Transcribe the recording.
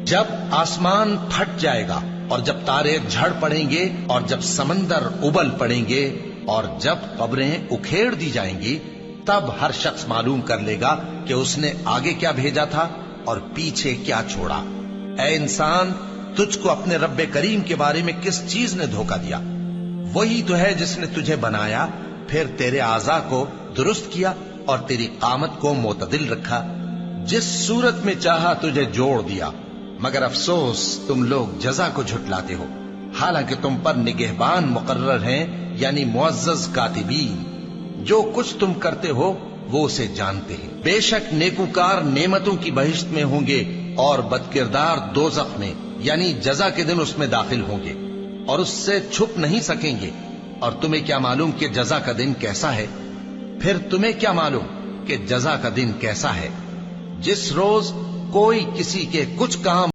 جب آسمان پھٹ جائے گا اور جب تارے جھڑ پڑیں گے اور جب سمندر ابل پڑیں گے اور جب قبریں اکھیڑ دی جائیں گی، تب ہر شخص معلوم کر لے گا کہ اس نے آگے کیا بھیجا تھا اور پیچھے کیا چھوڑا۔ اے انسان، تجھ کو اپنے رب کریم کے بارے میں کس چیز نے دھوکہ دیا؟ وہی تو ہے جس نے تجھے بنایا، پھر تیرے اعضاء کو درست کیا اور تیری قامت کو معتدل رکھا، جس صورت میں چاہا تجھے جوڑ دیا۔ مگر افسوس تم لوگ جزا کو جھٹلاتے ہو، حالانکہ تم پر نگہبان مقرر ہیں، یعنی معزز کاتبین۔ جو کچھ تم کرتے ہو وہ اسے جانتے ہیں۔ بے شک نیکوکار نعمتوں کی بہشت میں ہوں گے اور بدکردار دوزخ میں، یعنی جزا کے دن اس میں داخل ہوں گے اور اس سے چھپ نہیں سکیں گے۔ اور تمہیں کیا معلوم کہ جزا کا دن کیسا ہے؟ پھر تمہیں کیا معلوم کہ جزا کا دن کیسا ہے؟ جس روز کوئی کسی کے کچھ کام